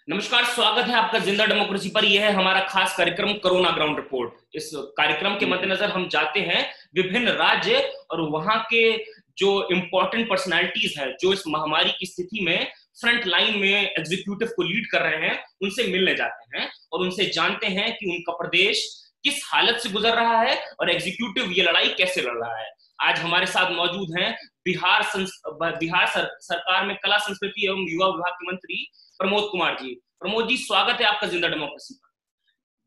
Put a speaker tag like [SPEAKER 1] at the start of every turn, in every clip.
[SPEAKER 1] नमस्कार, स्वागत है आपका जिंदा डेमोक्रेसी पर। यह है हमारा खास कार्यक्रम कोरोना ग्राउंड रिपोर्ट। इस कार्यक्रम के मद्देनजर हम जाते हैं विभिन्न राज्य और वहां के जो इंपॉर्टेंट पर्सनालिटीज हैं, जो इस महामारी की स्थिति में फ्रंट लाइन में एग्जीक्यूटिव को लीड कर रहे हैं, उनसे मिलने जाते हैं और उनसे जानते हैं कि उनका प्रदेश किस हालत से गुजर रहा है और एग्जीक्यूटिव ये लड़ाई कैसे लड़ रहा है। आज हमारे साथ मौजूद हैं सरकार में कला, संस्कृति एवं युवा विभाग के मंत्री प्रमोद कुमार जी। प्रमोद जी, स्वागत है आपका जिंदा डेमोक्रेसी पर।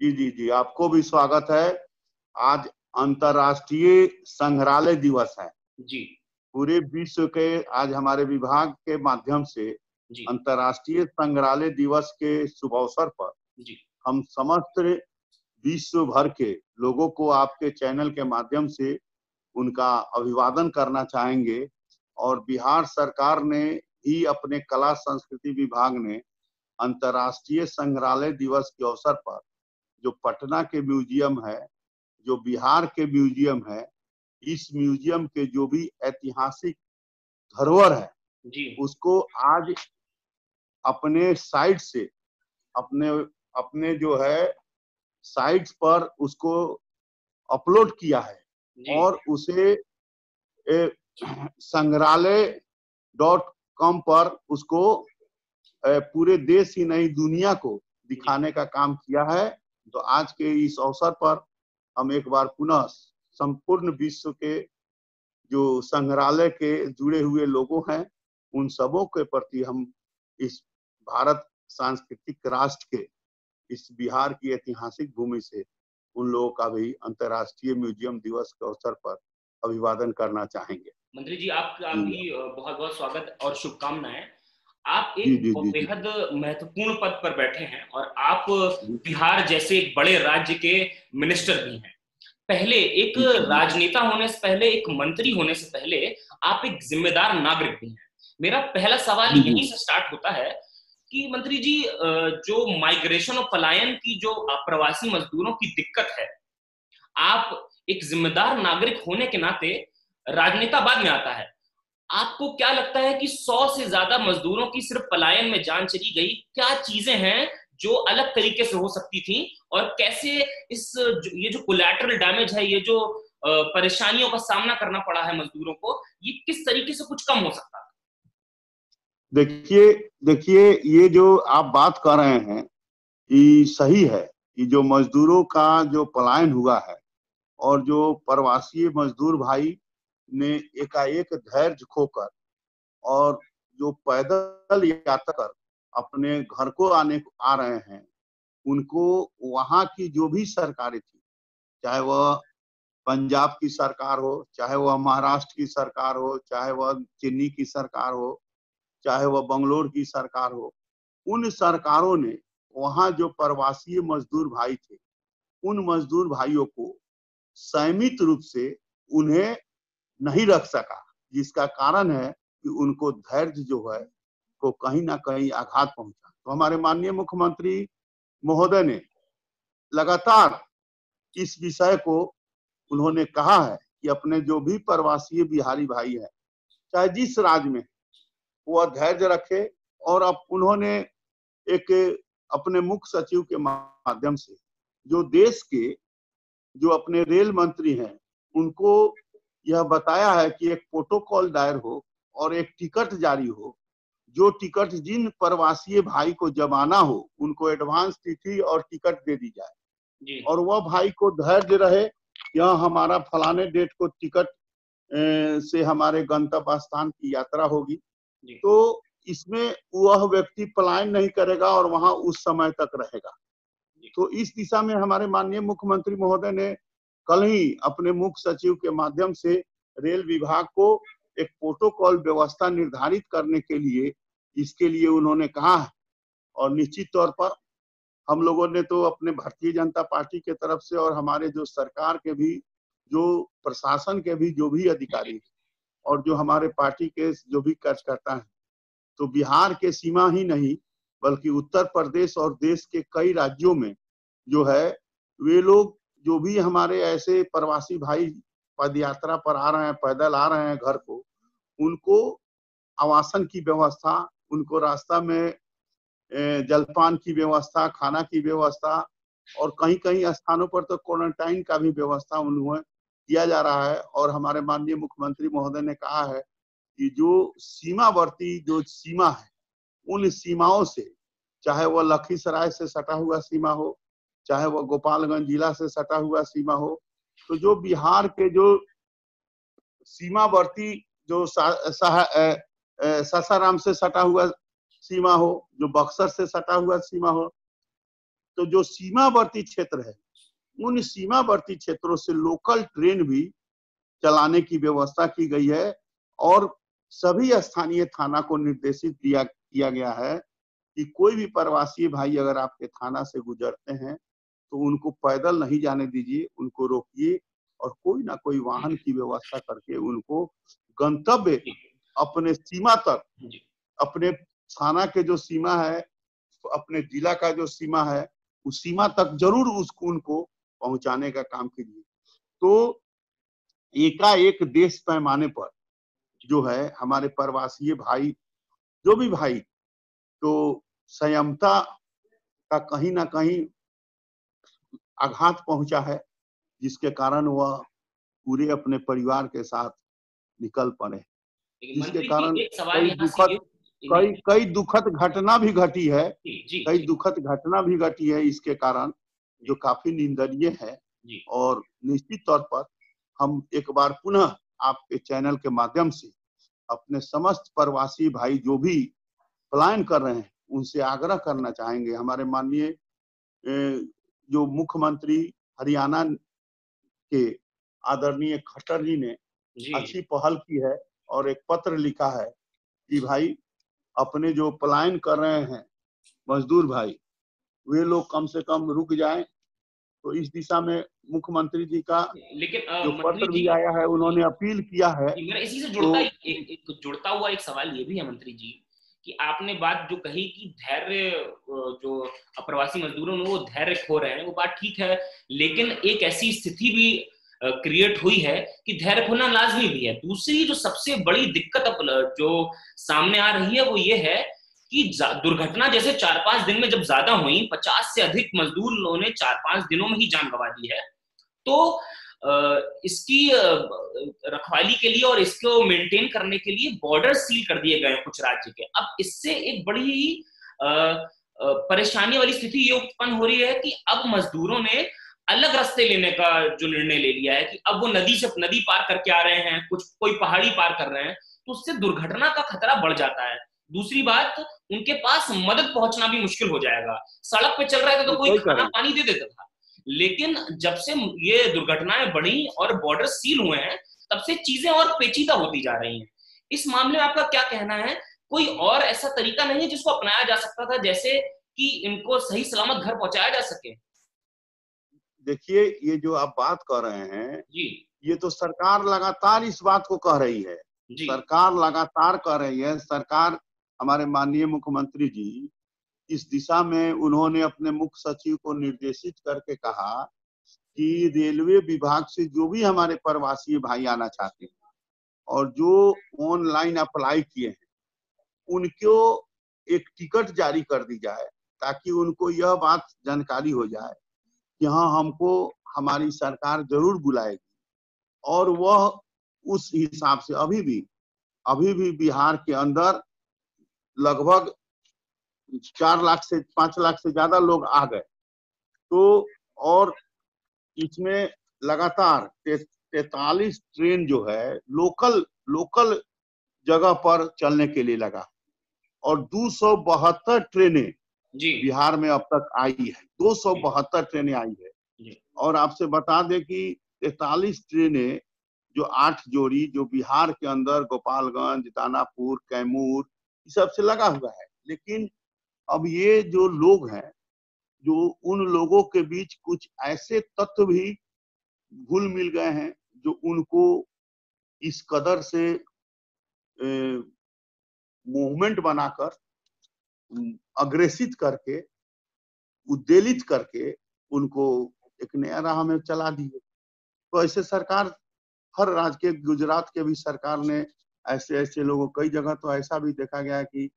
[SPEAKER 2] जी जी जी, आपको भी स्वागत है। आज अंतर्राष्ट्रीय संग्रहालय दिवस है
[SPEAKER 1] जी।
[SPEAKER 2] पूरे विश्व के। आज हमारे विभाग के माध्यम से अंतर्राष्ट्रीय संग्रहालय दिवस के शुभ अवसर पर
[SPEAKER 1] जी
[SPEAKER 2] हम समस्त विश्व भर के लोगों को आपके चैनल के माध्यम से उनका अभिवादन करना चाहेंगे। और बिहार सरकार ने ही अपने कला संस्कृति विभाग ने अंतर्राष्ट्रीय संग्रहालय दिवस के अवसर पर जो पटना के म्यूजियम है, जो बिहार के म्यूजियम है, इस म्यूजियम के जो भी ऐतिहासिक धरोहर है उसको आज अपने साइट से अपने अपने जो है साइट्स पर उसको अपलोड किया है और उसे संग्रहालय.com पर उसको पूरे देश ही नहीं दुनिया को दिखाने का काम किया है। तो आज के इस अवसर पर हम एक बार पुनः संपूर्ण विश्व के जो संग्रहालय के जुड़े हुए लोगों हैं उन सबों के प्रति हम इस भारत सांस्कृतिक राष्ट्र के इस बिहार की ऐतिहासिक भूमि से उन लोगों का भी अंतर्राष्ट्रीय म्यूजियम दिवस के अवसर पर अभिवादन करना चाहेंगे।
[SPEAKER 1] मंत्री जी, आपका भी बहुत बहुत स्वागत और शुभकामनाएं। आप एक बेहद महत्वपूर्ण पद पर बैठे हैं और आप बिहार जैसे एक बड़े राज्य के मिनिस्टर भी हैं। पहले एक राजनेता होने से पहले, एक मंत्री होने से पहले आप एक जिम्मेदार नागरिक भी हैं। मेरा पहला सवाल यहीं से स्टार्ट होता है कि मंत्री जी, जो माइग्रेशन और पलायन की जो प्रवासी मजदूरों की दिक्कत है, आप एक जिम्मेदार नागरिक होने के नाते, राजनेता बाद में आता है, आपको क्या लगता है कि 100 से ज्यादा मजदूरों की सिर्फ पलायन में जान चली गई? क्या चीजें हैं जो अलग तरीके से हो सकती थी और कैसे ये जो कोलैटरल डैमेज है, ये जो परेशानियों का सामना करना पड़ा है मजदूरों को, ये किस तरीके से कुछ कम हो सकता है?
[SPEAKER 2] देखिए ये जो आप बात कर रहे हैं ये सही है कि जो मजदूरों का जो पलायन हुआ है और जो प्रवासी मजदूर भाई ने एकाएक धैर्य खोकर और जो पैदल यात्रा कर अपने घर को आ रहे हैं, उनको वहां की जो भी सरकारें थी, चाहे वह पंजाब की सरकार हो, चाहे वह महाराष्ट्र की सरकार हो, चाहे वह चेन्नई की सरकार हो, चाहे वह बंगलोर की सरकार हो, उन सरकारों ने वहां जो प्रवासी मजदूर भाई थे उन मजदूर भाइयों को संयमित रूप से उन्हें नहीं रख सका, जिसका कारण है कि उनको धैर्य जो है को कहीं ना कहीं आघात पहुंचा। तो हमारे माननीय मुख्यमंत्री महोदय ने लगातार इस विषय को उन्होंने कहा है कि अपने जो भी प्रवासी बिहारी भाई है, चाहे जिस राज्य में, वो धैर्य रखे। और अब उन्होंने एक अपने मुख्य सचिव के माध्यम से जो देश के जो अपने रेल मंत्री हैं उनको यह बताया है कि एक प्रोटोकॉल दायर हो और एक टिकट जारी हो, जो टिकट जिन प्रवासी भाई को जब आना हो उनको एडवांस तिथि और टिकट दे दी जाए और वह भाई को धैर्य रहे, यह हमारा फलाने डेट को टिकट से हमारे गंतव्य स्थान की यात्रा होगी। तो इसमें वह व्यक्ति पलायन नहीं करेगा और वहां उस समय तक रहेगा। तो इस दिशा में हमारे माननीय मुख्यमंत्री महोदय ने कल ही अपने मुख्य सचिव के माध्यम से रेल विभाग को एक प्रोटोकॉल व्यवस्था निर्धारित करने के लिए, इसके लिए उन्होंने कहा है। और निश्चित तौर पर हम लोगों ने तो अपने भारतीय जनता पार्टी के तरफ से और हमारे जो सरकार के भी, जो प्रशासन के भी जो भी अधिकारी और जो हमारे पार्टी के जो भी कार्यकर्ता हैं, तो बिहार के सीमा ही नहीं बल्कि उत्तर प्रदेश और देश के कई राज्यों में जो है, वे लोग जो भी हमारे ऐसे प्रवासी भाई पद यात्रा पर आ रहे हैं, पैदल आ रहे हैं घर को, उनको आवासन की व्यवस्था, उनको रास्ता में जलपान की व्यवस्था, खाना की व्यवस्था, और कहीं कहीं स्थानों पर तो क्वारंटाइन का भी व्यवस्था उन्होंने किया जा रहा है। और हमारे माननीय मुख्यमंत्री महोदय ने कहा है कि जो सीमावर्ती जो सीमा है, उन सीमाओं से, चाहे वह लखीसराय से सटा हुआ सीमा हो, चाहे वह गोपालगंज जिला से सटा हुआ सीमा हो, तो जो बिहार के जो सीमावर्ती जो सासाराम से सटा हुआ सीमा हो, जो बक्सर से सटा हुआ सीमा हो, तो जो सीमावर्ती क्षेत्र है, उन सीमावर्ती क्षेत्रों से लोकल ट्रेन भी चलाने की व्यवस्था की गई है। और सभी स्थानीय थाना को निर्देशित किया गया है कि कोई भी प्रवासी भाई अगर आपके थाना से गुजरते हैं तो उनको पैदल नहीं जाने दीजिए, उनको रोकिए और कोई ना कोई वाहन की व्यवस्था करके उनको गंतव्य अपने सीमा तक, अपने थाना के जो सीमा है, अपने जिला का जो सीमा है, उस सीमा तक जरूर उनको पहुंचाने का काम कीजिए। तो एकाएक देश पैमाने पर जो है हमारे प्रवासी भाई, जो भी भाई, तो संयमता का कहीं ना कहीं आघात पहुंचा है, जिसके कारण वह पूरे अपने परिवार के साथ निकल पड़े, जिसके कारण कई दुखद घटना भी घटी है, कई दुखद घटना भी घटी है इसके कारण, जो काफी निंदनीय है। और निश्चित तौर पर हम एक बार पुनः आपके चैनल के माध्यम से अपने समस्त प्रवासी भाई जो भी पलायन कर रहे हैं उनसे आग्रह करना चाहेंगे। हमारे माननीय जो मुख्यमंत्री हरियाणा के आदरणीय खट्टर जी ने अच्छी पहल की है और एक पत्र लिखा है कि भाई अपने जो पलायन कर रहे हैं मजदूर भाई, वे लोग कम से कम रुक जाएं। तो इस दिशा में मुख्यमंत्री जी का जो पत्र भी आया है, उन्होंने अपील किया है।
[SPEAKER 1] मेरा इसी से जुड़ता एक जुड़ता हुआ एक सवाल ये भी है मंत्री जी कि आपने बात जो कही कि धैर्य, जो अप्रवासी मजदूरों में वो धैर्य खो रहे हैं, वो बात ठीक है, लेकिन एक ऐसी स्थिति भी क्रिएट हुई है कि धैर्य खोना लाजमी भी है। दूसरी जो सबसे बड़ी दिक्कत जो सामने आ रही है वो ये है कि दुर्घटना जैसे 4-5 दिन में जब ज्यादा हुई, 50 से अधिक मजदूरों ने 4-5 दिनों में ही जान गंवा दी है, तो इसकी रखवाली के लिए और इसको मेंटेन करने के लिए बॉर्डर सील कर दिए गए कुछ राज्य के। अब इससे एक बड़ी ही परेशानी वाली स्थिति ये उत्पन्न हो रही है कि अब मजदूरों ने अलग रास्ते लेने का जो निर्णय ले लिया है कि अब वो नदी पार करके आ रहे हैं, कोई पहाड़ी पार कर रहे हैं, तो उससे दुर्घटना का खतरा बढ़ जाता है। दूसरी बात, उनके पास मदद पहुंचना भी मुश्किल हो जाएगा। सड़क पे चल रहे थे तो कोई खाना पानी दे देता था, लेकिन जब से ये दुर्घटनाएं बढ़ी और बॉर्डर सील हुए हैं, तब से चीजें और पेचीदा होती जा रही हैं। इस मामले में आपका क्या कहना है? कोई और ऐसा तरीका नहीं है जिसको अपनाया जा सकता था, जैसे कि इनको सही सलामत घर पहुंचाया जा सके?
[SPEAKER 2] देखिए, ये जो आप बात कर रहे हैं जी, ये तो सरकार लगातार इस बात को कह रही है, सरकार लगातार कह रही है। सरकार, हमारे माननीय मुख्यमंत्री जी इस दिशा में उन्होंने अपने मुख्य सचिव को निर्देशित करके कहा कि रेलवे विभाग से जो भी हमारे प्रवासी भाई आना चाहते हैं और जो ऑनलाइन अप्लाई किए हैं, उनको एक टिकट जारी कर दी जाए, ताकि उनको यह बात जानकारी हो जाए कि हाँ, हमको हमारी सरकार जरूर बुलाएगी। और वह उस हिसाब से अभी भी बिहार के अंदर लगभग 4 लाख से 5 लाख से ज्यादा लोग आ गए। तो और इसमें लगातार 43 ट्रेन जो है लोकल जगह पर चलने के लिए लगा और 272 ट्रेनें बिहार में अब तक आई है। 272 ट्रेनें आई है। और आपसे बता दें कि 43 ट्रेनें जो 8 जोड़ी जो बिहार के अंदर गोपालगंज, दानापुर, कैमूर सब से लगा हुआ है। लेकिन अब ये जो लोग हैं, जो उन लोगों के बीच कुछ ऐसे तत्व भी घुल मिल गए हैं जो उनको इस कदर से मूवमेंट बनाकर, अग्रेसित करके, उद्वेलित करके उनको एक नया राह में चला दिए। तो ऐसे सरकार, हर राज्य के, गुजरात के भी सरकार ने ऐसे लोगों, कई जगह तो ऐसा भी देखा गया है कि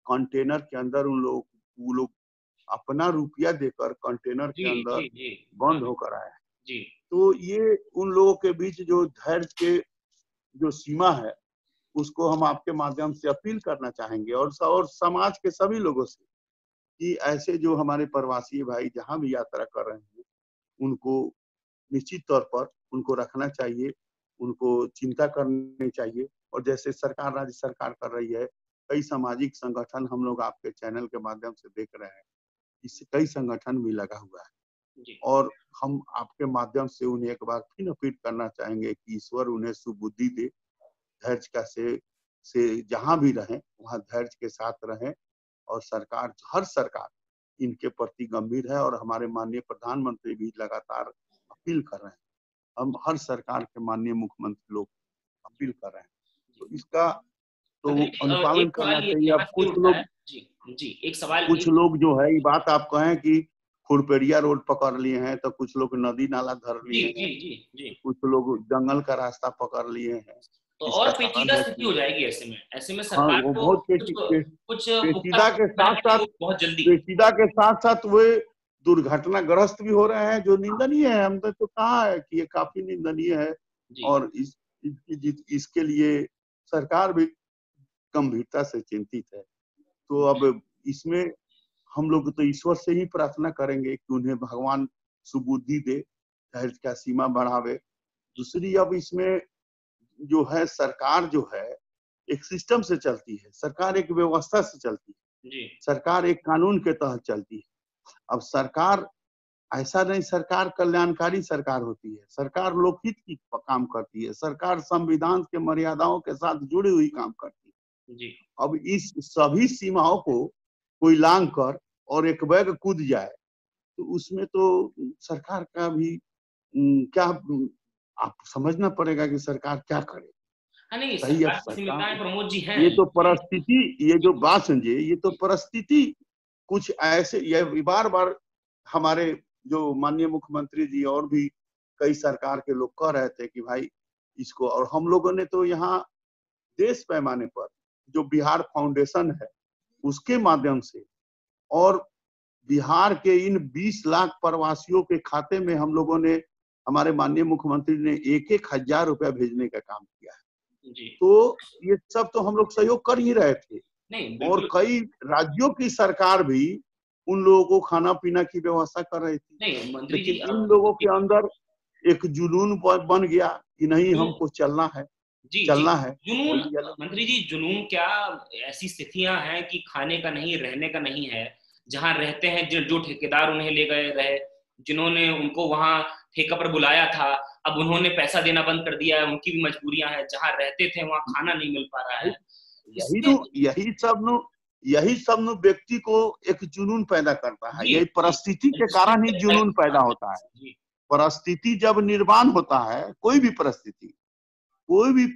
[SPEAKER 2] कंटेनर के अंदर उन लोगों को वो लोग अपना रुपया देकर कंटेनर के
[SPEAKER 1] जी
[SPEAKER 2] अंदर
[SPEAKER 1] जी जी
[SPEAKER 2] बंद होकर आए हैं।
[SPEAKER 1] जी
[SPEAKER 2] तो ये उन लोगों के बीच जो धैर्य के जो सीमा है उसको हम आपके माध्यम से अपील करना चाहेंगे, और समाज के सभी लोगों से, कि ऐसे जो हमारे प्रवासी भाई जहां भी यात्रा कर रहे हैं उनको निश्चित तौर पर उनको रखना चाहिए, उनको चिंता करनी चाहिए। और जैसे सरकार, राज्य सरकार कर रही है, कई सामाजिक संगठन हम लोग आपके चैनल के माध्यम से देख रहे हैं, इससे कई संगठन भी लगा हुआ है।
[SPEAKER 1] जी
[SPEAKER 2] और हम आपके माध्यम से उन्हें एक बार फिर अपील करना चाहेंगे कि ईश्वर उन्हें सुबुद्धि दे, धैर्य का से जहां भी रहें वहां धैर्य के साथ रहें। और सरकार, हर सरकार इनके प्रति गंभीर है, और हमारे माननीय प्रधानमंत्री भी लगातार अपील कर रहे हैं। हम हर सरकार के माननीय मुख्यमंत्री लोग अपील कर रहे हैं, तो इसका तो
[SPEAKER 1] मंत्री जी,
[SPEAKER 2] अनुपालन
[SPEAKER 1] एक
[SPEAKER 2] करना
[SPEAKER 1] सवाल ये
[SPEAKER 2] चाहिए।
[SPEAKER 1] यहाँ
[SPEAKER 2] अब
[SPEAKER 1] से उठता है जी जी, एक सवाल
[SPEAKER 2] कुछ लोग जो है ये बात आप कहें कि खुरपेड़िया रोड पकड़ लिए हैं, तो कुछ लोग नदी नाला धर
[SPEAKER 1] जी
[SPEAKER 2] लिए
[SPEAKER 1] जी
[SPEAKER 2] हैं,
[SPEAKER 1] जी जी,
[SPEAKER 2] कुछ लोग जंगल का रास्ता पकड़ लिए हैं।
[SPEAKER 1] तो और
[SPEAKER 2] इसका कारण
[SPEAKER 1] पेचीदा
[SPEAKER 2] है
[SPEAKER 1] स्थिति
[SPEAKER 2] कि
[SPEAKER 1] हो जाएगी ऐसे में
[SPEAKER 2] हाँ,
[SPEAKER 1] सरकार
[SPEAKER 2] वो
[SPEAKER 1] को
[SPEAKER 2] बहुत
[SPEAKER 1] कुछ कुछ पुख्ता
[SPEAKER 2] पेचीदा के
[SPEAKER 1] कदम
[SPEAKER 2] साथ
[SPEAKER 1] उठाने की
[SPEAKER 2] साथ
[SPEAKER 1] बहुत जल्दी।
[SPEAKER 2] पेचीदा के साथ साथ वे दुर्घटनाग्रस्त भी हो रहे हैं, जो निंदनीय है। हमने तो कहा है कि ये काफी निंदनीय है,
[SPEAKER 1] जी
[SPEAKER 2] और इसके लिए सरकार भी गंभीरता से चिंतित है। तो अब इसमें हम लोग तो ईश्वर से ही प्रार्थना करेंगे कि उन्हें भगवान सुबुद्धि दे, धैर्य का सीमा बढ़ावे। दूसरी, अब इसमें जो है सरकार जो है एक सिस्टम से चलती है, सरकार एक व्यवस्था से चलती है,
[SPEAKER 1] जी
[SPEAKER 2] सरकार एक कानून के तहत चलती है। अब सरकार ऐसा नहीं, सरकार कल्याणकारी सरकार होती है, सरकार लोकहित की काम करती है, सरकार संविधान के मर्यादाओं के साथ जुड़ी हुई काम करती है।
[SPEAKER 1] जी
[SPEAKER 2] अब इस सभी सीमाओं को कोई लांघ कर और एक बैग कूद जाए, तो उसमें तो सरकार का भी क्या, आप समझना पड़ेगा कि सरकार क्या करे।
[SPEAKER 1] हाँ, नहीं
[SPEAKER 2] सही, अब
[SPEAKER 1] सरकार की
[SPEAKER 2] सरकार,
[SPEAKER 1] सीमितताएं प्रमोद जी हैं।
[SPEAKER 2] ये तो परिस्थिति, ये जो बात समझिए, ये तो परिस्थिति कुछ ऐसे, ये बार बार हमारे जो माननीय मुख्यमंत्री जी और भी कई सरकार के लोग कह रहे थे कि भाई इसको, और हम लोगों ने तो यहाँ देश पैमाने पर जो बिहार फाउंडेशन है उसके माध्यम से, और बिहार के इन 20 लाख प्रवासियों के खाते में हम लोगों ने, हमारे माननीय मुख्यमंत्री ने 1,000 रुपया भेजने का काम किया है।
[SPEAKER 1] जी
[SPEAKER 2] तो ये सब तो हम लोग सहयोग कर ही रहे थे,
[SPEAKER 1] नहीं
[SPEAKER 2] और
[SPEAKER 1] बिल्कुल
[SPEAKER 2] कई राज्यों की सरकार भी उन लोगों को खाना पीना की व्यवस्था कर रही थी।
[SPEAKER 1] नहीं मंत्री
[SPEAKER 2] लेकिन
[SPEAKER 1] जी
[SPEAKER 2] इन लोगों के अंदर एक जुनून बन गया कि नहीं,
[SPEAKER 1] जो
[SPEAKER 2] हमको चलना है,
[SPEAKER 1] जी जी
[SPEAKER 2] चलना है।
[SPEAKER 1] जुनून,
[SPEAKER 2] वही अलग
[SPEAKER 1] मंत्री जी जुनून क्या, ऐसी स्थितियां हैं कि खाने का नहीं रहने का नहीं है, जहां रहते हैं जो ठेकेदार उन्हें ले गए रहे, जिन्होंने उनको वहां ठेका पर बुलाया था, अब उन्होंने पैसा देना बंद कर दिया है, उनकी भी मजबूरियां हैं, जहां रहते थे वहां खाना नहीं मिल पा रहा है।
[SPEAKER 2] यही
[SPEAKER 1] इससे
[SPEAKER 2] नु यही सब नु व्यक्ति को एक जुनून पैदा करता है।
[SPEAKER 1] जी
[SPEAKER 2] यही
[SPEAKER 1] जी
[SPEAKER 2] परिस्थिति के कारण ही जुनून पैदा होता है।
[SPEAKER 1] जी
[SPEAKER 2] परिस्थिति जब निर्माण होता है, कोई भी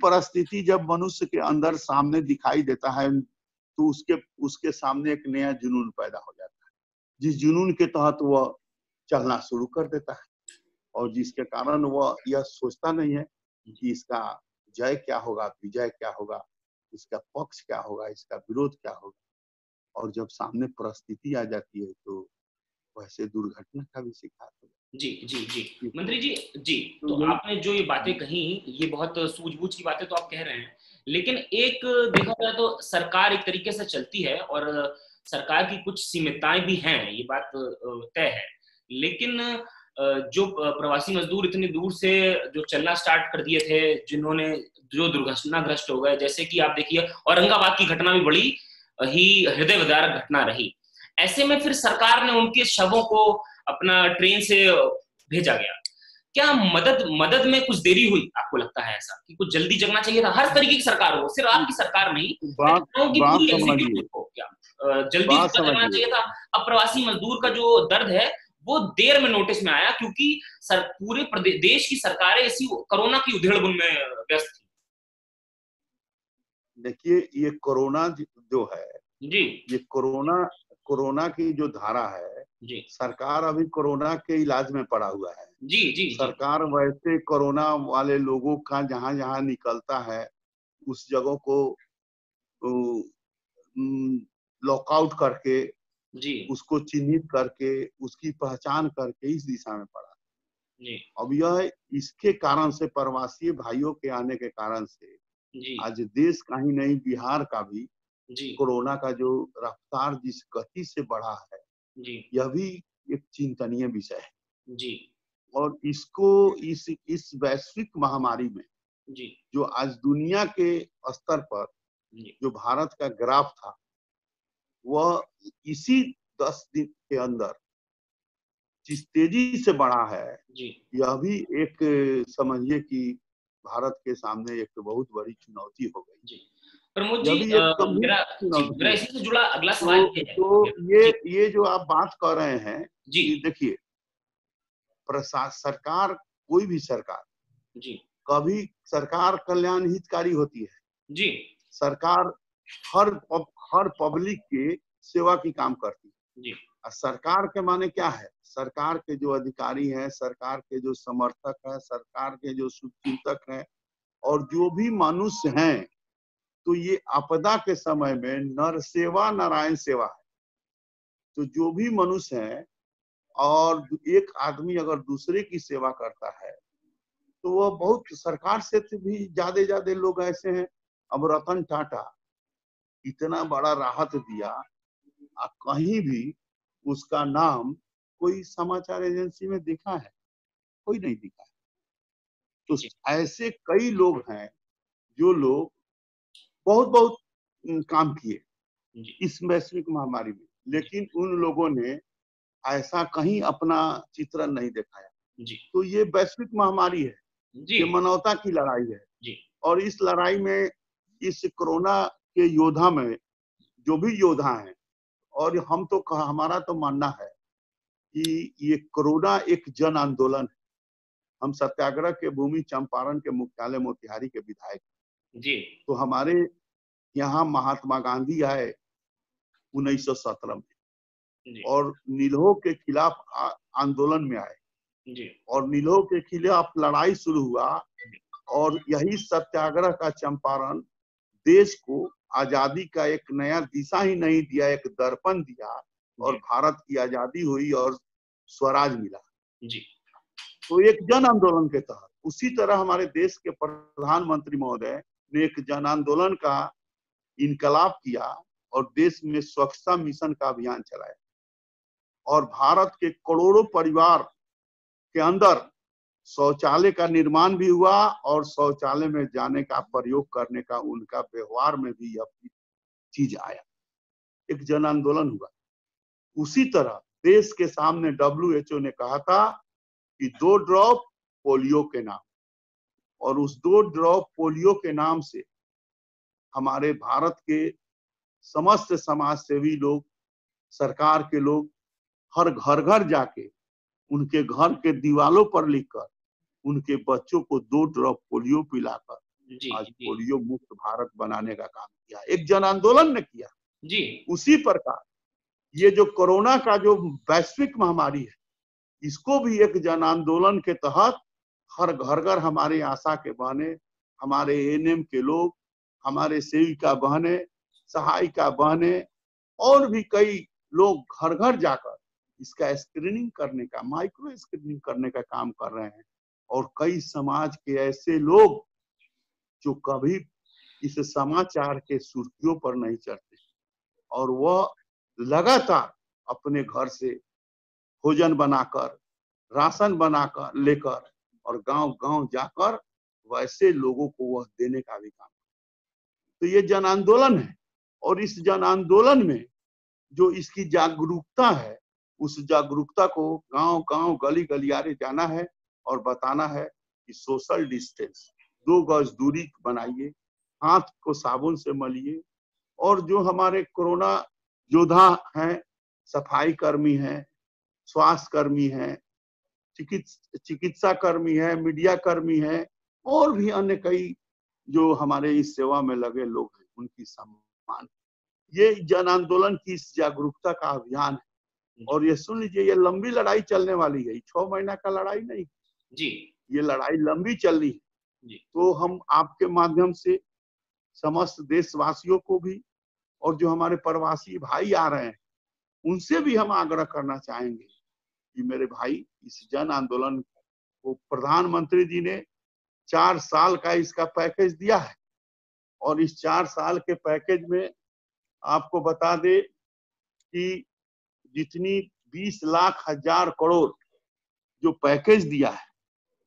[SPEAKER 2] परिस्थिति जब मनुष्य के अंदर सामने दिखाई देता है, तो उसके उसके सामने एक नया जुनून पैदा हो जाता है, जिस जुनून के तहत वह चलना शुरू कर देता है, और जिसके कारण वह यह सोचता नहीं है कि इसका जय क्या होगा, विजय क्या होगा, इसका पक्ष क्या होगा, इसका विरोध क्या होगा। और जब सामने परिस्थिति आ जाती है तो वैसे दुर्घटना का भी शिकार हो
[SPEAKER 1] जी जी जी
[SPEAKER 2] जाती है।
[SPEAKER 1] मंत्री जी जी,
[SPEAKER 2] तो
[SPEAKER 1] तो
[SPEAKER 2] यही,
[SPEAKER 1] आपने जो ये बातें कही, ये बहुत सूझबूझ की बातें तो आप कह रहे हैं, लेकिन एक देखा जाए तो सरकार एक तरीके से चलती है और सरकार की कुछ सीमितताएं भी हैं, ये बात तय है। लेकिन जो प्रवासी मजदूर इतनी दूर से जो चलना स्टार्ट कर दिए थे, जिन्होंने जो दुर्घटनाग्रस्त हो गए, जैसे कि आप देखिए औरंगाबाद की घटना भी बड़ी ही हृदय विदारक घटना रही। ऐसे में फिर सरकार ने उनके शवों को अपना ट्रेन से भेजा गया। क्या मदद मदद में कुछ देरी हुई, आपको लगता है ऐसा कि कुछ जल्दी जगना चाहिए था? हर तरीके की सरकार हो, सिर्फ आपकी सरकार नहीं, मैं
[SPEAKER 2] बात
[SPEAKER 1] चाहता हूं कि
[SPEAKER 2] बात
[SPEAKER 1] पूरी
[SPEAKER 2] समझिए,
[SPEAKER 1] एग्जीक्यूटिव को क्या जल्दी
[SPEAKER 2] बात
[SPEAKER 1] थोड़ा जगना
[SPEAKER 2] समझिए।
[SPEAKER 1] चाहिए था। अब प्रवासी मजदूर का जो दर्द है वो देर में नोटिस में आया, क्योंकि पूरे देश की सरकारें इसी कोरोना की उधेड़बुन में व्यस्त थी।
[SPEAKER 2] देखिए, ये कोरोना जो है,
[SPEAKER 1] जी
[SPEAKER 2] ये कोरोना कोरोना की जो धारा है,
[SPEAKER 1] जी
[SPEAKER 2] सरकार अभी कोरोना के इलाज में पड़ा हुआ है।
[SPEAKER 1] जी जी जी
[SPEAKER 2] सरकार वैसे कोरोना वाले लोगों का जहां जहां निकलता है उस जगह को लॉकआउट करके
[SPEAKER 1] जी
[SPEAKER 2] उसको चिन्हित करके, उसकी पहचान करके इस दिशा में बढ़ा।
[SPEAKER 1] जी
[SPEAKER 2] अब यह इसके कारण से, प्रवासी भाइयों के आने के कारण से
[SPEAKER 1] जी
[SPEAKER 2] आज देश का ही नहीं, बिहार का भी
[SPEAKER 1] जी
[SPEAKER 2] कोरोना का जो रफ्तार जिस गति से बढ़ा है,
[SPEAKER 1] जी
[SPEAKER 2] यह भी एक चिंतनीय विषय है।
[SPEAKER 1] जी
[SPEAKER 2] और इसको इस वैश्विक महामारी में
[SPEAKER 1] जी
[SPEAKER 2] जो आज दुनिया के स्तर पर
[SPEAKER 1] जी
[SPEAKER 2] जो भारत का ग्राफ था, वह इसी 10 दिन के अंदर जिस तेजी से बढ़ा है,
[SPEAKER 1] जी
[SPEAKER 2] यह भी एक समझिए कि भारत के सामने एक बहुत बड़ी चुनौती हो गई।
[SPEAKER 1] जी प्रमोद
[SPEAKER 2] यह
[SPEAKER 1] जी,
[SPEAKER 2] भी एक गंभीर
[SPEAKER 1] मेरा
[SPEAKER 2] चुनौती है।
[SPEAKER 1] इसी से जुड़ा अगला सवाल
[SPEAKER 2] तो
[SPEAKER 1] ये है।
[SPEAKER 2] ये
[SPEAKER 1] जी
[SPEAKER 2] ये जो आप बात कर रहे हैं
[SPEAKER 1] जी
[SPEAKER 2] कि देखिए, सरकार, कोई भी सरकार,
[SPEAKER 1] जी
[SPEAKER 2] कभी सरकार कल्याण हितकारी होती है।
[SPEAKER 1] जी
[SPEAKER 2] सरकार हर हर पब्लिक के सेवा की काम करती है।
[SPEAKER 1] जी
[SPEAKER 2] और सरकार के माने क्या है? सरकार के जो अधिकारी हैं, सरकार के जो समर्थक हैं, सरकार के जो शुभचिंतक हैं, और जो भी मनुष्य हैं, तो ये आपदा के समय में नर सेवा नारायण सेवा है। तो जो भी मनुष्य है, और एक आदमी अगर दूसरे की सेवा करता है, तो वह बहुत, सरकार से तो भी ज्यादा लोग ऐसे हैं। अब रतन टाटा इतना बड़ा राहत दिया, कहीं भी उसका नाम कोई समाचार एजेंसी में दिखा है? कोई नहीं दिखा है। तो
[SPEAKER 1] जी
[SPEAKER 2] ऐसे कई लोग हैं जो लोग बहुत बहुत काम किए
[SPEAKER 1] जी
[SPEAKER 2] इस वैश्विक महामारी में, लेकिन उन लोगों ने ऐसा कहीं अपना चित्रण नहीं दिखाया।
[SPEAKER 1] जी
[SPEAKER 2] तो ये वैश्विक महामारी है,
[SPEAKER 1] जी
[SPEAKER 2] ये मानवता की लड़ाई है।
[SPEAKER 1] जी
[SPEAKER 2] और इस लड़ाई में, इस कोरोना के योद्धा में जो भी योद्धा हैं, और हम तो हमारा तो मानना है कि ये कोरोना एक जन आंदोलन है। हम सत्याग्रह के भूमि चंपारण के मुख्यालय मोतिहारी के विधायक,
[SPEAKER 1] जी
[SPEAKER 2] तो हमारे यहाँ महात्मा गांधी आए 1917 में,
[SPEAKER 1] जी
[SPEAKER 2] और नीलों के खिलाफ आंदोलन में आए,
[SPEAKER 1] जी
[SPEAKER 2] और नीलों के खिलाफ लड़ाई शुरू हुआ। और यही सत्याग्रह का चंपारण देश को आजादी का एक नया दिशा ही नहीं दिया, एक दर्पण दिया, और
[SPEAKER 1] जी
[SPEAKER 2] भारत की आजादी हुई और स्वराज मिला।
[SPEAKER 1] जी
[SPEAKER 2] तो एक जन आंदोलन के तहत, उसी तरह हमारे देश के प्रधानमंत्री महोदय ने एक जन आंदोलन का इनकलाब किया, और देश में स्वच्छता मिशन का अभियान चलाया, और भारत के करोड़ों परिवार के अंदर शौचालय का निर्माण भी हुआ, और शौचालय में जाने का, प्रयोग करने का उनका व्यवहार में भी यह चीज आया, एक जन आंदोलन हुआ। उसी तरह देश के सामने WHO ने कहा था कि 2 ड्रॉप पोलियो के नाम, और उस 2 ड्रॉप पोलियो के नाम से हमारे भारत के समस्त समाज सेवी लोग, सरकार के लोग, हर घर घर जाके उनके घर के दीवालों पर लिखकर उनके बच्चों को 2 ड्रॉप पोलियो पिलाकर
[SPEAKER 1] जी
[SPEAKER 2] आज
[SPEAKER 1] जी
[SPEAKER 2] पोलियो मुक्त भारत बनाने का काम किया, एक जन आंदोलन ने किया।
[SPEAKER 1] जी
[SPEAKER 2] उसी प्रकार ये जो कोरोना का जो वैश्विक महामारी है, इसको भी एक जन आंदोलन के तहत हर घर घर हमारे आशा के बहने, हमारे ANM के लोग, हमारे सेविका बहने, सहायिका बहने, और भी कई लोग घर घर जाकर इसका स्क्रीनिंग करने का, माइक्रो स्क्रीनिंग करने का काम कर रहे हैं। और कई समाज के ऐसे लोग जो कभी इस समाचार के सुर्खियों पर नहीं चढ़ते, और वह लगातार अपने घर से भोजन बनाकर, राशन बनाकर लेकर, और गांव गांव जाकर वैसे लोगों को वह देने का भी काम। तो ये जन आंदोलन है, और इस जन आंदोलन में जो इसकी जागरूकता है, उस जागरूकता को गांव गांव, गली गलियारे जाना है, और बताना है कि सोशल डिस्टेंस, 2 गज दूरी बनाइए, हाथ को साबुन से मलिए। और जो हमारे कोरोना योद्धा हैं, सफाई कर्मी हैं, स्वास्थ्य कर्मी हैं, चिकित्सा कर्मी है, मीडिया कर्मी है, और भी अन्य कई जो हमारे इस सेवा में लगे लोग हैं, उनकी सम्मान। ये जन आंदोलन की इस जागरूकता का अभियान है। और ये सुन लीजिए, ये लंबी लड़ाई चलने वाली है, 6 महीना का लड़ाई नहीं,
[SPEAKER 1] जी
[SPEAKER 2] ये लड़ाई लंबी चल रही है।
[SPEAKER 1] जी
[SPEAKER 2] तो हम आपके माध्यम से समस्त देशवासियों को भी, और जो हमारे प्रवासी भाई आ रहे हैं उनसे भी हम आग्रह करना चाहेंगे कि मेरे भाई, इस जन आंदोलन को प्रधानमंत्री जी ने 4 साल का इसका पैकेज दिया है, और इस 4 साल के पैकेज में आपको बता दे कि जितनी 20 लाख हजार करोड़ जो पैकेज दिया है,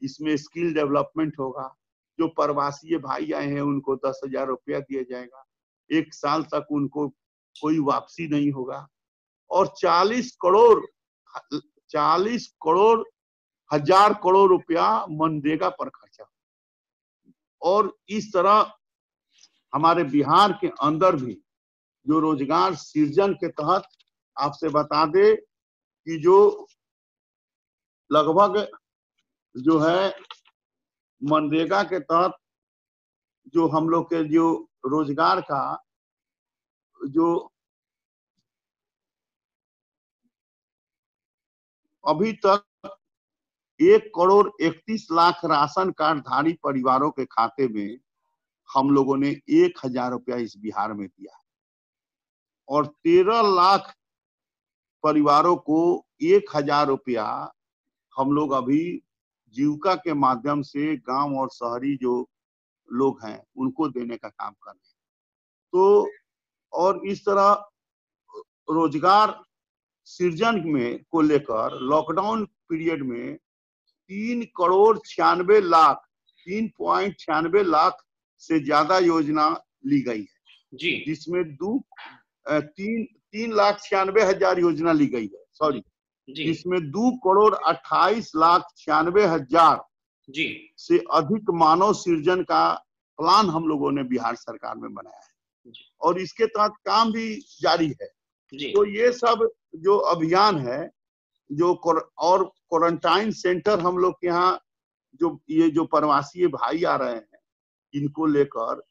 [SPEAKER 2] इसमें स्किल डेवलपमेंट होगा। जो प्रवासी भाई आए हैं उनको 10,000 रुपया दिया जाएगा, 1 साल तक उनको कोई वापसी नहीं होगा, और 40 करोड़ हजार करोड़ रुपया मनरेगा पर खर्चा। और इस तरह हमारे बिहार के अंदर भी जो रोजगार सृजन के तहत, आपसे बता दे कि जो लगभग जो है मनरेगा के तहत जो हम लोग के जो रोजगार का जो अभी तक 1,31,00,000 राशन कार्ड धारी परिवारों के खाते में हम लोगों ने 1,000 रुपया इस बिहार में दिया, और 13 लाख परिवारों को 1,000 रुपया हम लोग अभी जीविका के माध्यम से गांव और शहरी जो लोग हैं उनको देने का काम कर रहे हैं। तो और इस तरह रोजगार सृजन में को लेकर लॉकडाउन पीरियड में 3,96,00,000 से ज्यादा योजना ली गई है
[SPEAKER 1] जी,
[SPEAKER 2] जिसमें 3,96,000 योजना ली गई है, सॉरी, जिसमें 2,28,96,000
[SPEAKER 1] जी
[SPEAKER 2] से अधिक मानव सृजन का प्लान हम लोगों ने बिहार सरकार में बनाया है, और इसके तहत काम भी जारी है। तो ये सब जो अभियान है, जो और क्वारंटाइन सेंटर हम लोग के यहाँ जो ये जो प्रवासी भाई आ रहे हैं इनको लेकर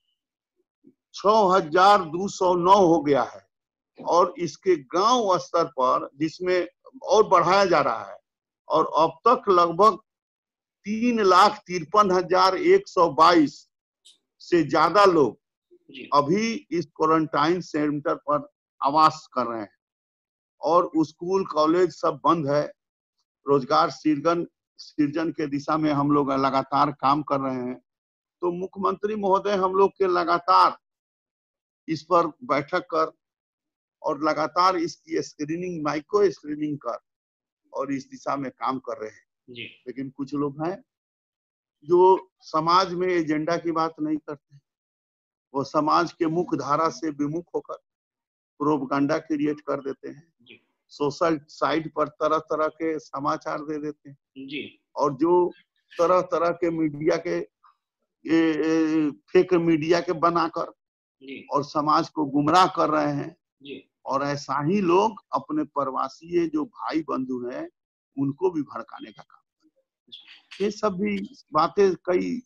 [SPEAKER 2] 6,209 हो गया है, और इसके गांव स्तर पर जिसमें और बढ़ाया जा रहा है, और अब तक लगभग 3,53,122 से ज्यादा लोग अभी इस क्वारंटाइन सेंटर पर आवास कर रहे हैं, और स्कूल कॉलेज सब बंद है। रोजगार सृजन के दिशा में हम लोग लगातार काम कर रहे हैं। तो मुख्यमंत्री महोदय हम लोग के लगातार इस पर बैठक कर और लगातार इसकी स्क्रीनिंग, माइक्रो स्क्रीनिंग कर और इस दिशा में काम कर रहे हैं
[SPEAKER 1] जी।
[SPEAKER 2] लेकिन कुछ लोग हैं जो समाज में एजेंडा की बात नहीं करते, वो समाज के मुख्य धारा से विमुख होकर प्रोपगंडा क्रिएट कर देते हैं
[SPEAKER 1] जी।
[SPEAKER 2] सोशल साइट पर तरह तरह के समाचार दे देते हैं
[SPEAKER 1] जी।
[SPEAKER 2] और जो तरह तरह के मीडिया के फेक मीडिया के बनाकर और समाज को गुमराह कर रहे हैं
[SPEAKER 1] जी।
[SPEAKER 2] और ऐसा ही लोग अपने प्रवासी जो भाई बंधु हैं उनको भी भड़काने का काम कर रहे हैं। ये सब भी बातें कई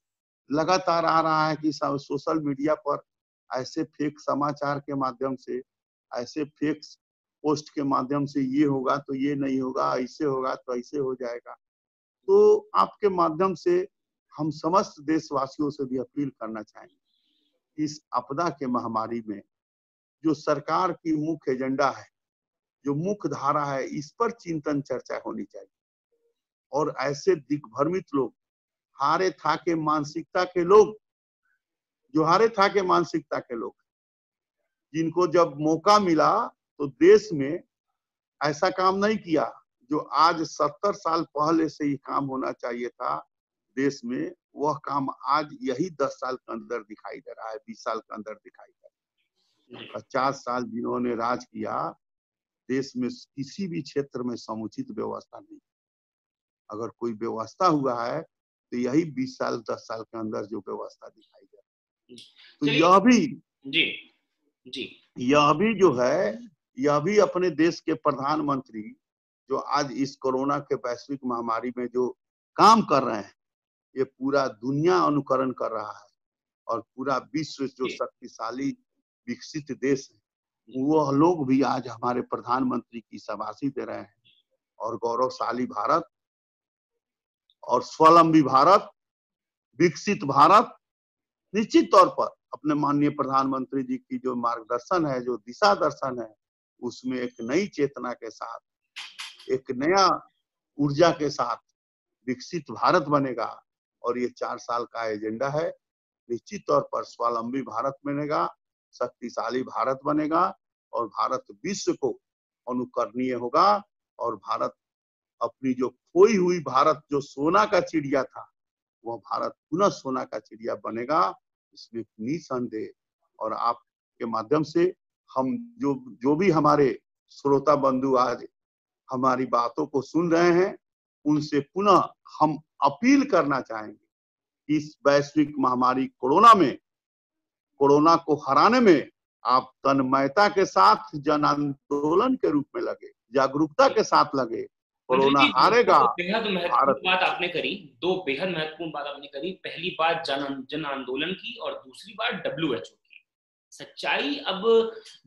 [SPEAKER 2] लगातार आ रहा है कि सोशल मीडिया पर ऐसे फेक समाचार के माध्यम से, ऐसे फेक पोस्ट के माध्यम से ये होगा तो ये नहीं होगा, ऐसे होगा तो ऐसे हो जाएगा। तो आपके माध्यम से हम समस्त देशवासियों से भी अपील करना चाहेंगे, इस आपदा के महामारी में जो सरकार की मुख्य एजेंडा है, जो मुख्य धारा है, इस पर चिंतन चर्चा होनी चाहिए। और ऐसे दिग्भ्रमित लोग, हारे थाके मानसिकता के लोग, जो हारे थाके मानसिकता के लोग, जिनको जब मौका मिला तो देश में ऐसा काम नहीं किया जो आज 70 साल पहले से ही काम होना चाहिए था देश में, वह काम आज यही 10 साल के अंदर दिखाई दे रहा है, 20 साल के अंदर दिखाई दे रहा है। 50 साल जिन्होंने राज किया, देश में किसी भी क्षेत्र में समुचित व्यवस्था नहीं। अगर कोई व्यवस्था हुआ है तो यही 20 साल 10 साल के अंदर जो व्यवस्था दिखाई दे रहा है। तो यह भी जो है, यह भी अपने देश के प्रधानमंत्री जो आज इस कोरोना के वैश्विक महामारी में जो काम कर रहे हैं, ये पूरा दुनिया अनुकरण कर रहा है और पूरा विश्व जो शक्तिशाली विकसित देश है, वो लोग भी आज हमारे प्रधानमंत्री की शाबाशी दे रहे हैं। और गौरवशाली भारत और स्वावलंबी भारत, विकसित भारत निश्चित तौर पर अपने माननीय प्रधानमंत्री जी की जो मार्गदर्शन है, जो दिशा दर्शन है, उसमें एक नई चेतना के साथ, एक नया ऊर्जा के साथ विकसित भारत बनेगा। और ये 4 साल का एजेंडा है। निश्चित तौर पर स्वावलंबी भारत बनेगा, शक्तिशाली भारत बनेगा और भारत विश्व को अनुकरणीय होगा। और भारत अपनी जो खोई हुई भारत, जो सोना का चिड़िया था, वह भारत पुनः सोना का चिड़िया बनेगा, इसमें निसंदेह। और आपके माध्यम से हम जो भी हमारे श्रोता बंधु आज हमारी बातों को सुन रहे हैं, उनसे पुनः हम अपील करना चाहेंगे, इस वैश्विक महामारी कोरोना को हराने में आप तन्मयता के साथ जन आंदोलन के रूप में लगे, जागरूकता के साथ लगे। कोरोना हारेगा।
[SPEAKER 1] बेहद महत्वपूर्ण बात आपने करी, 2 बेहद महत्वपूर्ण बात आपने करी। पहली बात जन आंदोलन की और दूसरी बात WHO की। सच्चाई अब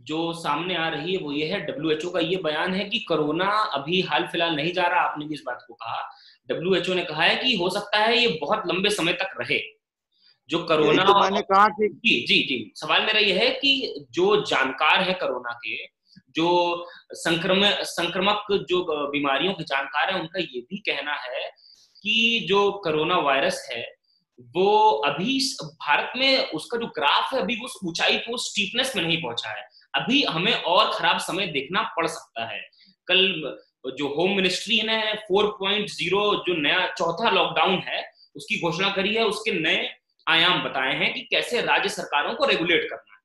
[SPEAKER 1] जो सामने आ रही है वो ये है, WHO का ये बयान है कि कोरोना अभी हाल फिलहाल नहीं जा रहा। आपने भी इस बात को कहा। WHO ने कहा है कि हो सकता है ये बहुत लंबे समय तक रहे। जो कोरोना,
[SPEAKER 2] तो मैंने कहा कि
[SPEAKER 1] जी सवाल मेरा ये है कि जो जानकार है कोरोना के, जो संक्रमक जो बीमारियों के जानकार है, उनका ये भी कहना है कि जो कोरोना वायरस है वो अभी भारत में उसका जो ग्राफ है अभी वो ऊंचाई पे, स्टीपनेस में नहीं पहुंचा है। अभी हमें और खराब समय देखना पड़ सकता है। कल जो होम मिनिस्ट्री ने 4.0 जो नया चौथा लॉकडाउन है उसकी घोषणा करी है। उसके नए आयाम बताए हैं कि कैसे राज्य सरकारों को रेगुलेट करना है।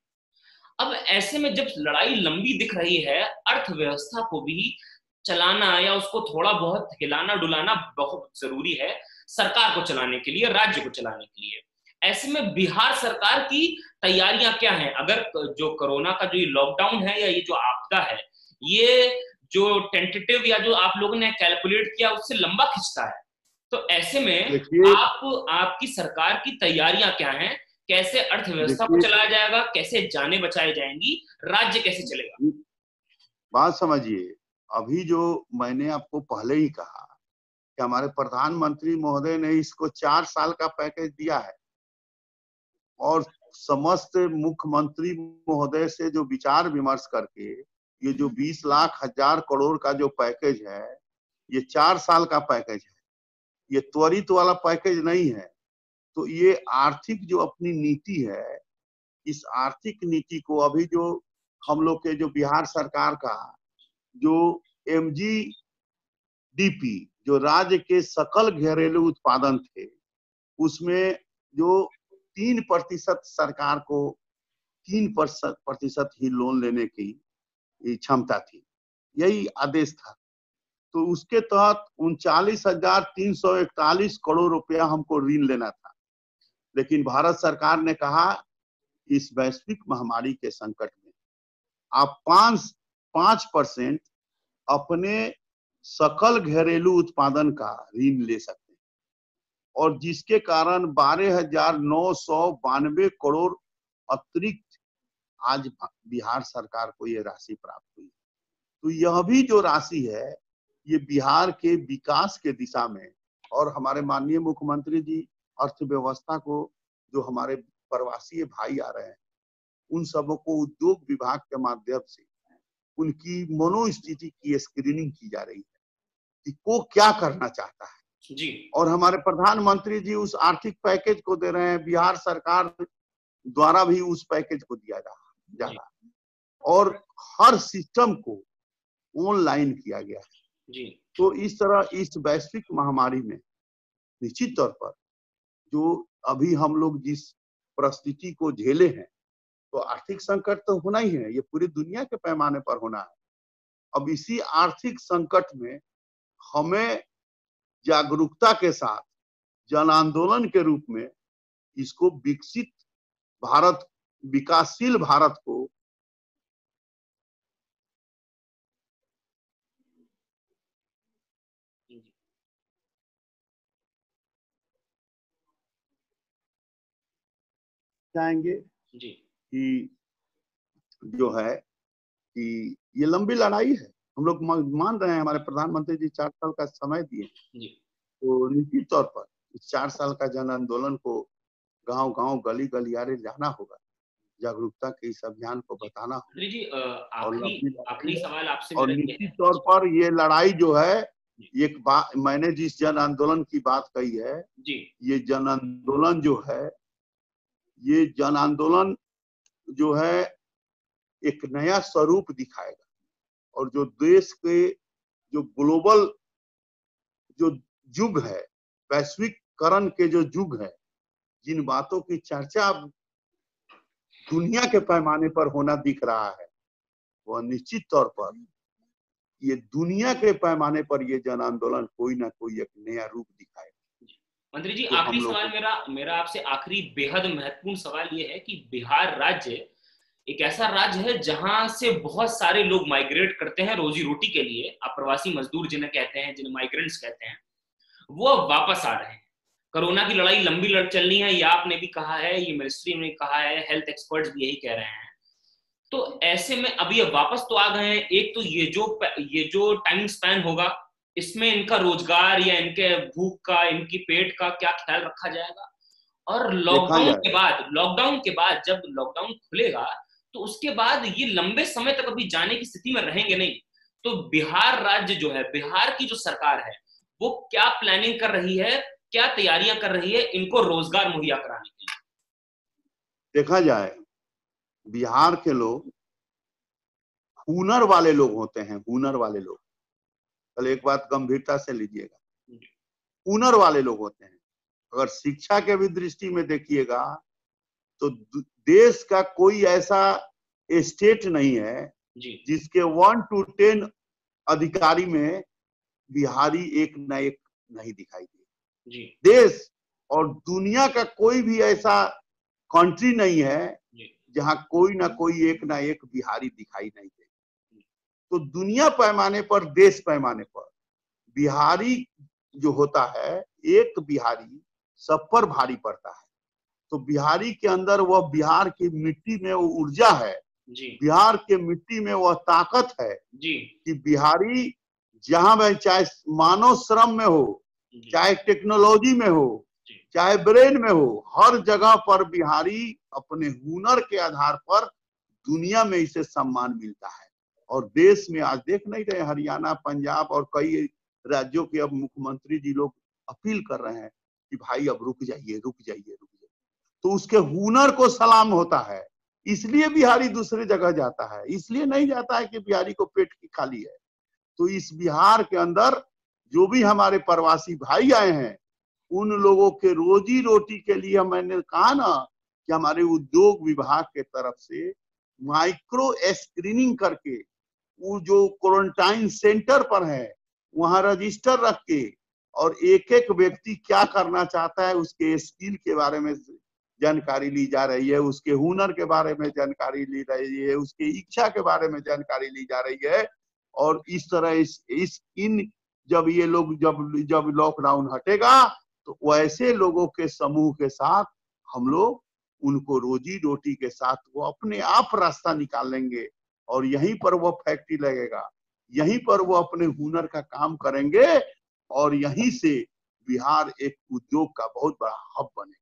[SPEAKER 1] अब ऐसे में जब लड़ाई लंबी दिख रही है, अर्थव्यवस्था को भी चलाना या उसको थोड़ा बहुत हिलाना डुलाना बहुत जरूरी है सरकार को चलाने के लिए, राज्य को चलाने के लिए। ऐसे में बिहार सरकार की तैयारियां क्या हैं? अगर जो कोरोना का जो लॉकडाउन है या ये जो आपदा है, ये जो टेंटेटिव या जो आप लोगों ने कैलकुलेट किया उससे लंबा खिंचता है, तो ऐसे में आपकी सरकार की तैयारियां क्या हैं? कैसे अर्थव्यवस्था को चलाया जाएगा? कैसे जाने बचाई जाएंगी? राज्य कैसे चलेगा?
[SPEAKER 2] बात समझिए, अभी जो मैंने आपको पहले ही कहा कि हमारे प्रधानमंत्री महोदय ने इसको 4 साल का पैकेज दिया है और समस्त मुख्यमंत्री महोदय से जो विचार विमर्श करके ये जो 20 लाख हजार करोड़ का जो पैकेज है, ये 4 साल का पैकेज है। ये त्वरित वाला पैकेज नहीं है। तो ये आर्थिक जो अपनी नीति है, इस आर्थिक नीति को अभी जो हम लोग के जो बिहार सरकार का जो MGDP, जो राज्य के सकल घरेलू उत्पादन थे, उसमें जो 3% सरकार को 3% ही लोन लेने की क्षमता थी, यही आदेश था। तो उसके तहत 39,341 करोड़ रुपया हमको ऋण लेना था। लेकिन भारत सरकार ने कहा इस वैश्विक महामारी के संकट में आप 5% अपने सकल घरेलू उत्पादन का ऋण ले सकते हैं, और जिसके कारण 12,992 करोड़ अतिरिक्त आज बिहार सरकार को ये राशि प्राप्त हुई। तो यह भी जो राशि है ये बिहार के विकास के दिशा में, और हमारे माननीय मुख्यमंत्री जी अर्थव्यवस्था को, जो हमारे प्रवासी भाई आ रहे हैं उन सबों को उद्योग विभाग के माध्यम से उनकी मनोस्थिति की स्क्रीनिंग की जा रही है कि को क्या करना चाहता है
[SPEAKER 1] जी। और
[SPEAKER 2] हमारे प्रधानमंत्री जी उस आर्थिक पैकेज को दे रहे हैं, बिहार सरकार द्वारा भी उस पैकेज को दिया जा रहा है, और हर सिस्टम को ऑनलाइन किया गया है
[SPEAKER 1] जी।
[SPEAKER 2] तो इस तरह इस वैश्विक महामारी में निश्चित तौर पर जो अभी हम लोग जिस परिस्थिति को झेले हैं, तो आर्थिक संकट तो होना ही है, ये पूरी दुनिया के पैमाने पर होना है। अब इसी आर्थिक संकट में हमें जागरूकता के साथ जन आंदोलन के रूप में इसको विकसित भारत, विकासशील भारत को चाहेंगे
[SPEAKER 1] जी।
[SPEAKER 2] कि जो है कि ये लंबी लड़ाई है। हम लोग मान रहे हैं, हमारे प्रधानमंत्री जी 4 साल का समय दिए, तो निश्चित तौर पर इस 4 साल का जन आंदोलन को गांव-गांव, गली-गलियारे जाना होगा। जागरूकता के इस अभियान को बताना
[SPEAKER 1] मंत्री जी
[SPEAKER 2] और
[SPEAKER 1] आखिरी सवाल आपसे
[SPEAKER 2] और
[SPEAKER 1] मेरा ये
[SPEAKER 2] निश्चित
[SPEAKER 1] है
[SPEAKER 2] तौर पर ये लड़ाई जो है, एक बात मैंने जिस जन आंदोलन की बात कही है
[SPEAKER 1] जी,
[SPEAKER 2] ये जन आंदोलन जो है, ये जन आंदोलन जो है एक नया स्वरूप दिखाएगा और जो देश के जो ग्लोबल जो युग है, वैश्विकरण के जो युग है, जिन बातों की चर्चा दुनिया के पैमाने पर होना दिख रहा है, वह निश्चित तौर पर ये दुनिया के पैमाने पर ये जन आंदोलन कोई ना कोई एक नया रूप दिखाएगा।
[SPEAKER 1] मंत्री जी
[SPEAKER 2] तो
[SPEAKER 1] आखिरी सवाल मेरा आपसे आखिरी बेहद महत्वपूर्ण सवाल ये है कि बिहार राज्य एक ऐसा राज्य है जहां से बहुत सारे लोग माइग्रेट करते हैं रोजी रोटी के लिए, अप्रवासी मजदूर जिन्हें कहते हैं, जिन्हें माइग्रेंट्स कहते हैं, वो अब वापस आ रहे हैं। कोरोना की लड़ाई लंबी चलनी है, ये आपने भी कहा है, ये मिनिस्ट्री ने कहा है, हेल्थ एक्सपर्ट्स भी यही कह रहे हैं। तो ऐसे में अभी अब वापस तो आ गए हैं, एक तो ये जो टाइम स्पैन होगा इसमें इनका रोजगार या इनके भूख का, इनकी पेट का क्या ख्याल रखा जाएगा? और लॉकडाउन के बाद जब लॉकडाउन खुलेगा तो उसके बाद ये लंबे समय तक अभी जाने की स्थिति में रहेंगे नहीं। तो बिहार राज्य जो है, बिहार की जो सरकार है, वो क्या प्लानिंग कर रही है, क्या तैयारियां कर रही है इनको रोजगार मुहैया कराने के लिए?
[SPEAKER 2] देखा जाए, बिहार के लोग हुनर वाले लोग होते हैं, हुनर वाले लोग। कल एक बात गंभीरता से लीजिएगा, हुनर वाले लोग होते हैं। अगर शिक्षा के भी दृष्टि में देखिएगा तो देश का कोई ऐसा स्टेट नहीं है जिसके 1 to 10 अधिकारी में बिहारी एक न एक नहीं दिखाई दे। देश और दुनिया का कोई भी ऐसा कंट्री नहीं है जहां कोई ना कोई एक ना एक बिहारी दिखाई नहीं दे। तो दुनिया पैमाने पर, देश पैमाने पर बिहारी जो होता है, एक बिहारी सब पर भारी पड़ता है। तो बिहारी के अंदर वह, बिहार की मिट्टी में वो ऊर्जा है, बिहार के मिट्टी में वह ताकत है कि बिहारी जहां में, चाहे मानव श्रम में हो, चाहे टेक्नोलॉजी में हो, चाहे ब्रेन में हो, हर जगह पर बिहारी अपने हुनर के आधार पर दुनिया में इसे सम्मान मिलता है। और देश में आज देख नहीं रहे, हरियाणा, पंजाब और कई राज्यों के अब मुख्यमंत्री जी लोग अपील कर रहे हैं कि भाई अब रुक जाइए, रुक जाइए, रुक जाइए। तो उसके हुनर को सलाम होता है, इसलिए बिहारी दूसरे जगह जाता है। इसलिए नहीं जाता है कि बिहारी को पेट की खाली है। तो इस बिहार के अंदर जो भी हमारे प्रवासी भाई आए हैं, उन लोगों के रोजी रोटी के लिए मैंने कहा ना कि हमारे उद्योग विभाग के तरफ से माइक्रो स्क्रीनिंग करके, वो जो क्वारंटाइन सेंटर पर है वहां रजिस्टर रख के, और एक एक व्यक्ति क्या करना चाहता है उसके स्किल के बारे में जानकारी ली जा रही है, उसके हुनर के बारे में जानकारी ली रही है, उसकी इच्छा के बारे में जानकारी ली जा रही है। और इस तरह जब ये लोग जब लॉकडाउन हटेगा तो वैसे लोगों के समूह के साथ हम लोग उनको रोजी रोटी के साथ वो अपने आप रास्ता निकाल लेंगे और यहीं पर वो फैक्ट्री लगेगा, यहीं पर वो अपने हुनर का काम करेंगे और यहीं से बिहार एक उद्योग का बहुत बड़ा हब बनेगा।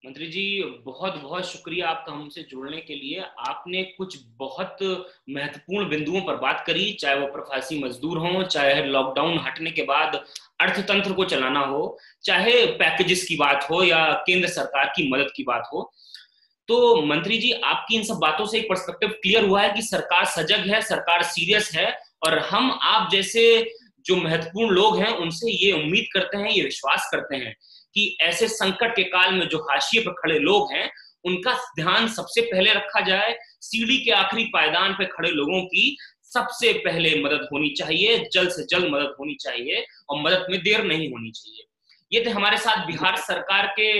[SPEAKER 1] मंत्री जी बहुत बहुत शुक्रिया आपका हमसे जुड़ने के लिए। आपने कुछ बहुत महत्वपूर्ण बिंदुओं पर बात करी, चाहे वो प्रवासी मजदूर हों, चाहे लॉकडाउन हटने के बाद अर्थतंत्र को चलाना हो, चाहे पैकेजेस की बात हो या केंद्र सरकार की मदद की बात हो। तो मंत्री जी आपकी इन सब बातों से एक पर्सपेक्टिव क्लियर हुआ है कि सरकार सजग है, सरकार सीरियस है, और हम आप जैसे जो महत्वपूर्ण लोग हैं उनसे ये उम्मीद करते हैं, ये विश्वास करते हैं कि ऐसे संकट के काल में जो हाशिए पर खड़े लोग हैं उनका ध्यान सबसे पहले रखा जाए। सीढ़ी के आखिरी पायदान पे खड़े लोगों की सबसे पहले मदद होनी चाहिए, जल्द से जल्द मदद होनी चाहिए और मदद में देर नहीं होनी चाहिए। ये थे हमारे साथ बिहार सरकार के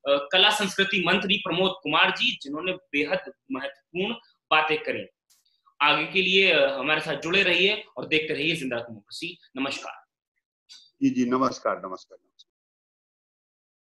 [SPEAKER 1] कला संस्कृति मंत्री प्रमोद कुमार जी, जिन्होंने बेहद महत्वपूर्ण बातें करी। आगे के लिए हमारे साथ जुड़े रहिए और देखते रहिए जिंदा डेमोक्रेसी। नमस्कार।
[SPEAKER 2] जी नमस्कार।